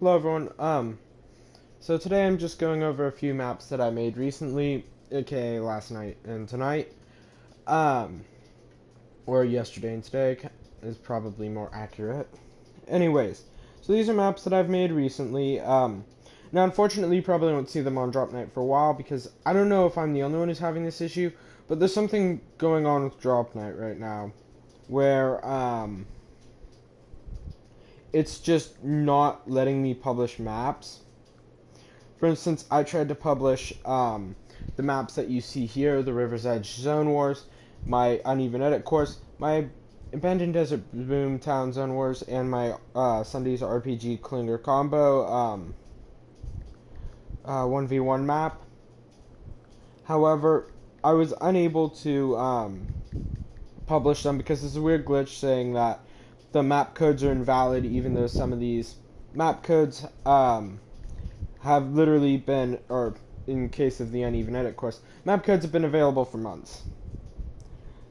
Hello everyone. So today I'm just going over a few maps that I made recently, aka last night and tonight. Um, or yesterday and today is probably more accurate. Anyways, so these are maps that I've made recently. Now unfortunately you probably won't see them on drop night for a while because I don't know if I'm the only one who's having this issue, but there's something going on with drop night right now where it's just not letting me publish maps. For instance, I tried to publish the maps that you see here, the River's Edge Zone Wars, my Uneven Edit course, my Abandoned Desert Boomtown Zone Wars, and my SSundee's RPG Klinger Combo 1v1 map. However, I was unable to publish them because there's a weird glitch saying that the map codes are invalid, even though some of these map codes have literally been, or in case of the Uneven Edit course, map codes have been available for months.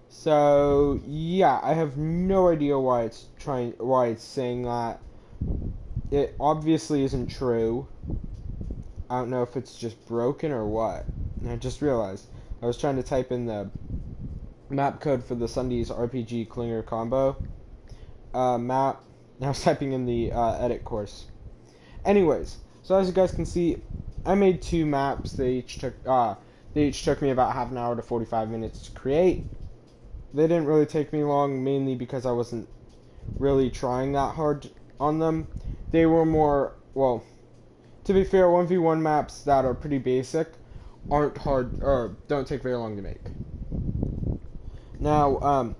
So yeah, I have no idea why it's saying that. It obviously isn't true. I don't know if it's just broken or what. And I just realized I was trying to type in the map code for the SSundee's RPG Klinger Combo map. I was typing in the edit course. Anyways, so as you guys can see, I made two maps. They each took me about half an hour to 45 minutes to create. They didn't really take me long, mainly because I wasn't really trying that hard on them. They were more, well, to be fair, 1v1 maps that are pretty basic aren't hard, or don't take very long to make. Now,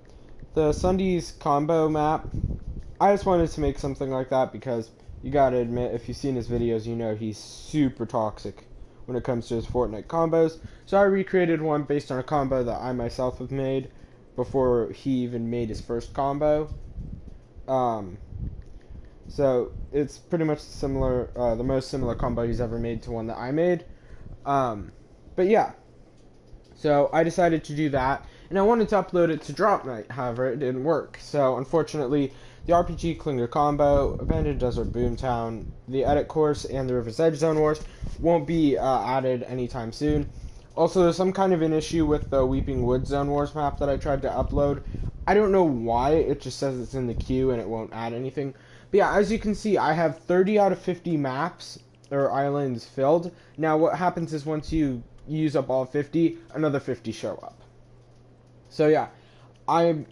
the SSundee's combo map, I just wanted to make something like that because you gotta admit, if you've seen his videos, you know he's super toxic when it comes to his Fortnite combos. So I recreated one based on a combo that I myself have made before he even made his first combo. So it's pretty much similar, the most similar combo he's ever made to one that I made. But yeah, so I decided to do that, and I wanted to upload it to drop night. However, it didn't work. So unfortunately, the RPG Klinger Combo, Abandoned Desert Boomtown, the Edit Course, and the River's Edge Zone Wars won't be added anytime soon. Also, there's some kind of an issue with the Weeping Woods Zone Wars map that I tried to upload. I don't know why, it just says it's in the queue and it won't add anything. But yeah, as you can see, I have 30 out of 50 maps, or islands, filled. Now, what happens is once you use up all 50, another 50 show up. So yeah, out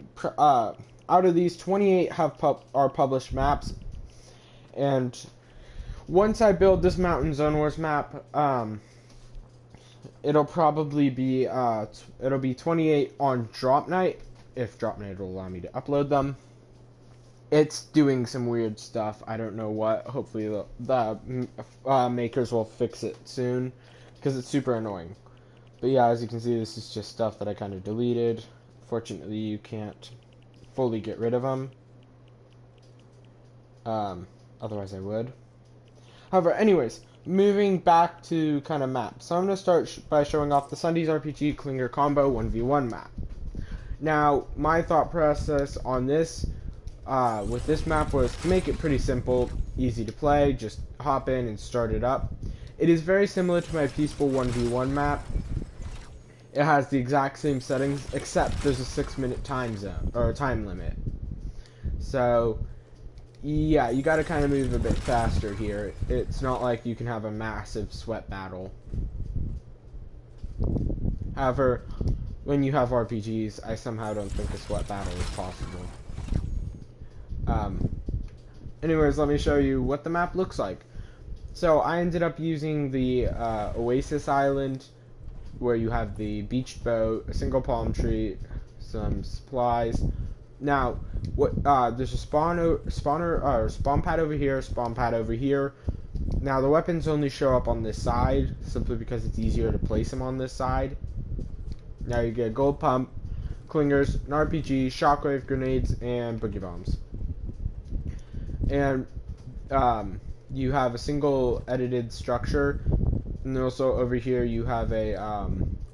of these, 28 are published maps, and once I build this Mountain Zone Wars map, it'll probably be it'll be 28 on drop night, if drop night will allow me to upload them. It's doing some weird stuff. I don't know what. Hopefully the makers will fix it soon, because it's super annoying. But yeah, as you can see, this is just stuff that I kind of deleted. Fortunately, you can't fully get rid of them. Otherwise I would. However, anyways, moving back to kind of maps. So I'm going to start by showing off the SSundee's RPG Klinger Combo 1v1 map. Now, my thought process on this, with this map, was to make it pretty simple, easy to play, just hop in and start it up. It is very similar to my Peaceful 1v1 map. It has the exact same settings, except there's a 6-minute time zone, or time limit. So, yeah, you gotta kind of move a bit faster here. It's not like you can have a massive sweat battle. However, when you have RPGs, I somehow don't think a sweat battle is possible. Anyways, let me show you what the map looks like. So, I ended up using the Oasis Island, where you have the beached boat, a single palm tree, some supplies. Now, there's a spawn pad over here, spawn pad over here. Now, the weapons only show up on this side, simply because it's easier to place them on this side. Now you get gold pump, clingers, an RPG, shockwave grenades, and boogie bombs. And you have a single edited structure. And then also over here you have a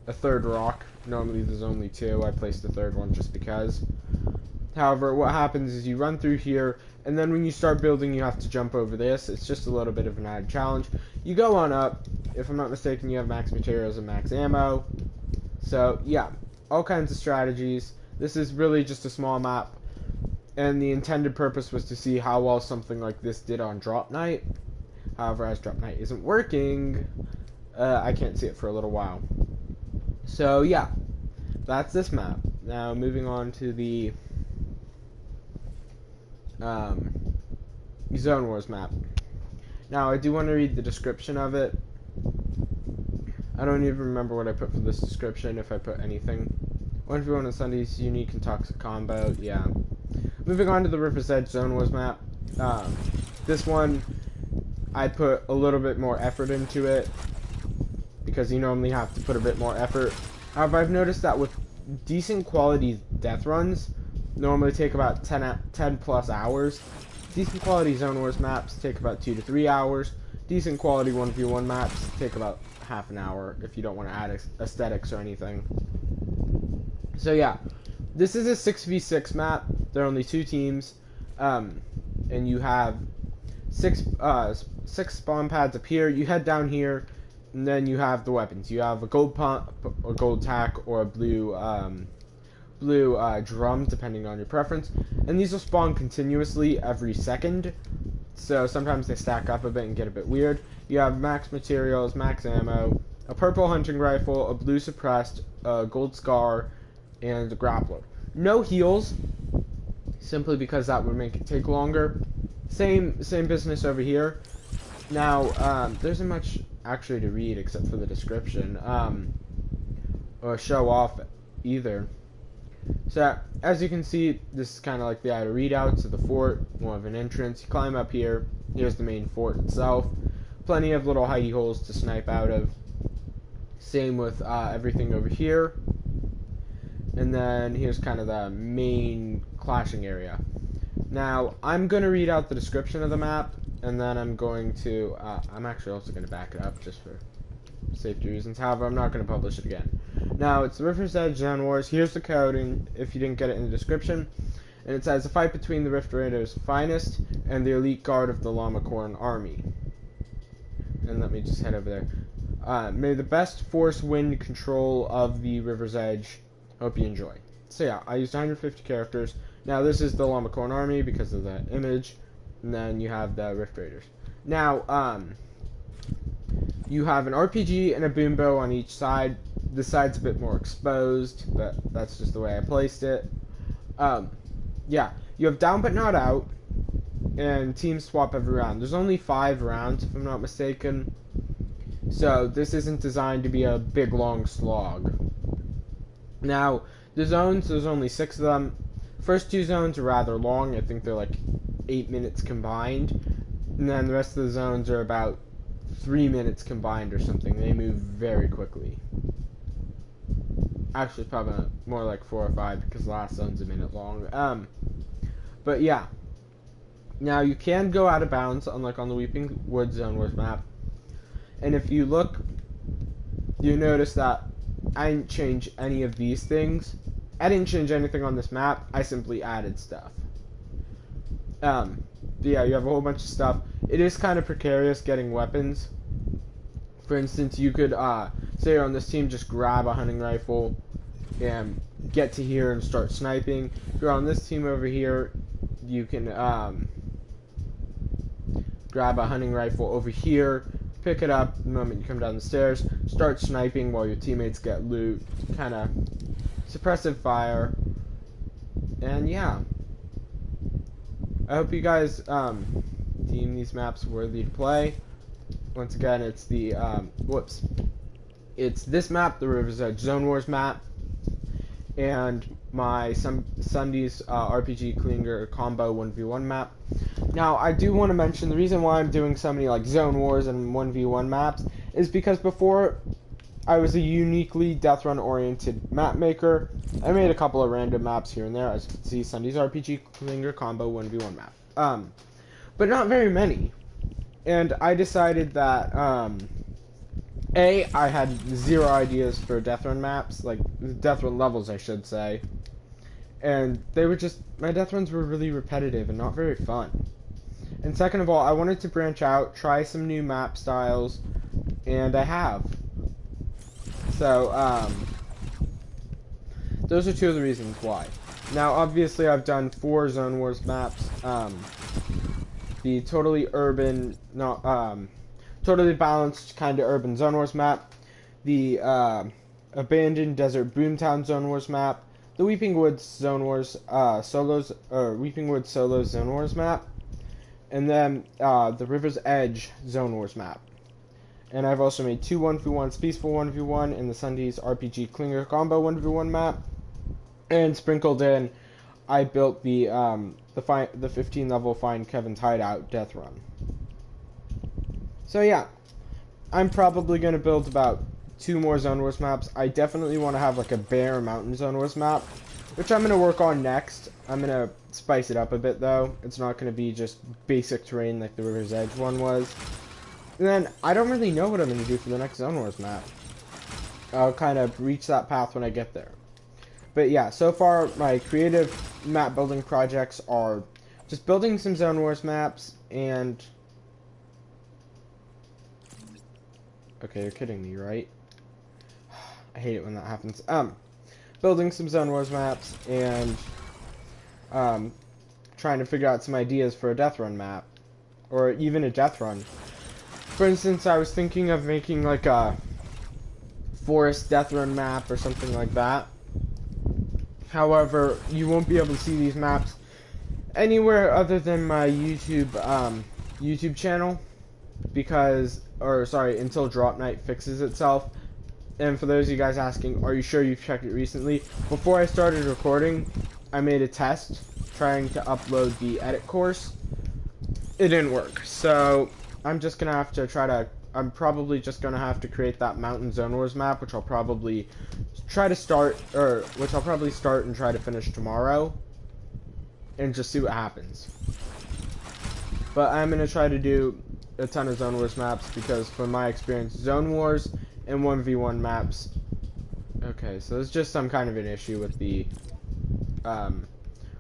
third rock. Normally there's only two. I placed the third one just because. However, what happens is you run through here, and then when you start building, you have to jump over this. It's just a little bit of an added challenge. You go on up. If I'm not mistaken, you have max materials and max ammo. So, yeah, all kinds of strategies. This is really just a small map, and the intended purpose was to see how well something like this did on drop night. However, as drop night isn't working, I can't see it for a little while. So, yeah, that's this map. Now, moving on to the Zone Wars map. Now, I do want to read the description of it. I don't even remember what I put for this description, if I put anything. 1v1 on Sundee's unique and toxic combo, yeah. Moving on to the River's Edge Zone Wars map. This one, I put a little bit more effort into it, because you normally have to put a bit more effort. However, I've noticed that with decent quality death runs, normally take about 10 plus hours. Decent quality Zone Wars maps take about 2 to 3 hours. Decent quality 1v1 maps take about half an hour if you don't want to add aesthetics or anything. So yeah, this is a 6v6 map. There are only 2 teams, and you have 6 spawn pads up here. You head down here, and then you have the weapons. You have a gold pump, a gold tack, or a blue drum, depending on your preference. And these will spawn continuously every second, so sometimes they stack up a bit and get a bit weird. You have max materials, max ammo, a purple hunting rifle, a blue suppressed, a gold scar, and a grappler. No heals, simply because that would make it take longer. Same business over here. Now, there isn't much actually to read except for the description, or show off either. So, as you can see, this is kind of like the outer readouts of the fort, more of an entrance. You climb up here, here's the main fort itself. Plenty of little hidey holes to snipe out of. Same with everything over here. And then here's kind of the main clashing area. Now, I'm going to read out the description of the map, and then I'm going to, I'm actually also going to back it up just for safety reasons. However, I'm not going to publish it again. Now, it's the River's Edge Zone Wars. Here's the coding, if you didn't get it in the description. And it says, a fight between the Rift Raiders' finest and the elite guard of the Llamacorn army. And let me just head over there. May the best force win control of the River's Edge. Hope you enjoy. So yeah, I used 150 characters. Now, this is the Llamacorn army because of the image. And then you have the Rift Raiders. Now, you have an RPG and a boom bow on each side. This side's a bit more exposed, but that's just the way I placed it. Yeah, you have down but not out, and teams swap every round. There's only 5 rounds, if I'm not mistaken. So this isn't designed to be a big, long slog. Now, the zones, there's only 6 of them. First 2 zones are rather long. I think they're like 8 minutes combined. And then the rest of the zones are about 3 minutes combined or something. They move very quickly. Actually, probably more like 4 or 5 because the last zone's a minute long. But yeah. Now, you can go out of bounds, unlike on the Weeping Woods Zone Wars map. And if you look, you notice that I didn't change any of these things. I didn't change anything on this map. I simply added stuff. But yeah, you have a whole bunch of stuff. It is kind of precarious getting weapons. For instance, you could, say you're on this team, just grab a hunting rifle and get to here and start sniping. If you're on this team over here, you can, grab a hunting rifle over here, pick it up the moment you come down the stairs, start sniping while your teammates get loot, kind of suppressive fire, and yeah. I hope you guys deem these maps worthy to play. Once again, it's the, it's this map, the River's Edge Zone Wars map, and my SSundee's RPG Klinger combo 1v1 map. Now, I do want to mention the reason why I'm doing so many like Zone Wars and 1v1 maps is because before I was a uniquely death run oriented map maker. I made a couple of random maps here and there, as you can see, SSundee's RPG Klinger combo 1v1 map. But not very many. And I decided that I had 0 ideas for death run maps, like death run levels I should say. and they were just, my death runs were really repetitive and not very fun. And second of all, I wanted to branch out, try some new map styles, and I have. So, those are two of the reasons why. Now, obviously, I've done 4 Zone Wars maps. The totally urban, totally balanced kind of urban Zone Wars map. The abandoned desert boomtown Zone Wars map. The Weeping Woods Zone Wars Weeping Woods Solos Zone Wars map. And then the River's Edge Zone Wars map. And I've also made 2 1v1s, Peaceful 1v1, and the SSundee's RPG Klinger Combo 1v1 map. And sprinkled in, I built the 15 level Find Kevin's Hideout death run. So yeah, I'm probably gonna build about 2 more Zone Wars maps. I definitely want to have like a Bear Mountain Zone Wars map, which I'm gonna work on next. I'm gonna spice it up a bit though. It's not gonna be just basic terrain like the River's Edge one was. And then I don't really know what I'm gonna do for the next Zone Wars map. I'll kind of reach that path when I get there. But yeah, so far my creative map building projects are just building some Zone Wars maps and... Okay, you're kidding me, right? I hate it when that happens. Building some Zone Wars maps and trying to figure out some ideas for a death run map. Or even a death run. For instance, I was thinking of making like a forest death run map or something like that. However, you won't be able to see these maps anywhere other than my YouTube channel, until Drop Night fixes itself. And for those of you guys asking, are you sure you've checked it recently? Before I started recording, I made a test trying to upload the edit course. It didn't work, so I'm just gonna have to I'm probably just gonna have to create that Mountain Zone Wars map, which I'll probably start and try to finish tomorrow, and just see what happens. But I'm gonna try to do a ton of Zone Wars maps because, from my experience, Zone Wars and 1v1 maps. Okay, so there's just some kind of an issue with the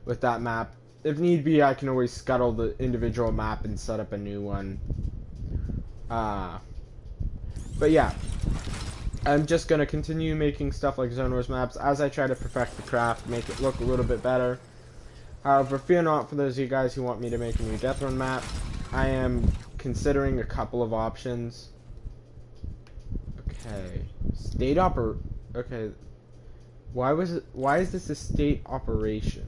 with that map. If need be, I can always scuttle the individual map and set up a new one. But yeah, I'm just gonna continue making stuff like Zone Wars maps as I try to perfect the craft, make it look a little bit better. However, fear not, for those of you guys who want me to make a new death run map. I am considering a couple of options. Okay, okay, why is this a state operation?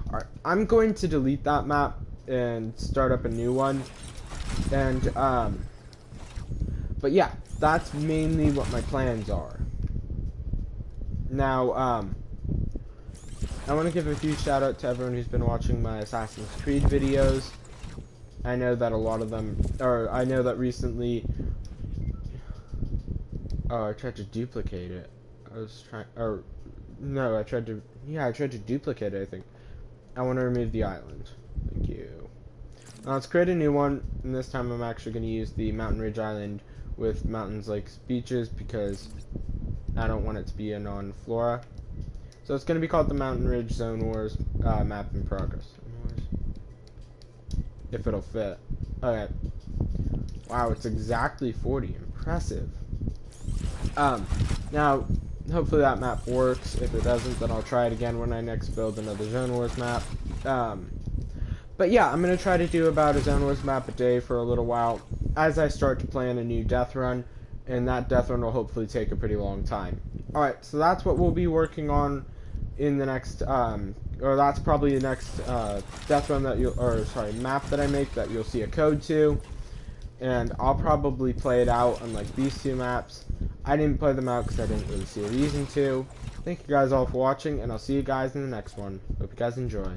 Alright, I'm going to delete that map and start up a new one. And but yeah, that's mainly what my plans are. Now, I want to give a huge shout out to everyone who's been watching my Assassin's Creed videos. I know that a lot of them, I know that recently, I tried to duplicate it. I tried to duplicate it, I think. I want to remove the island. Thank you. Now let's create a new one, and this time I'm actually going to use the Mountain Ridge Island with mountains, lakes, beaches, because I don't want it to be a non-flora. So it's going to be called the Mountain Ridge Zone Wars map in progress. If it'll fit. Okay. Wow, it's exactly 40. Impressive. Now, hopefully that map works. If it doesn't, then I'll try it again when I next build another Zone Wars map. But yeah, I'm going to try to do about a Zone Wars map a day for a little while as I start to plan a new death run, and that death run will hopefully take a pretty long time. Alright, so that's what we'll be working on in the next, or that's probably the next death run that map that I make that you'll see a code to, and I'll probably play it out on like these 2 maps. I didn't play them out because I didn't really see a reason to. Thank you guys all for watching, and I'll see you guys in the next one. Hope you guys enjoy.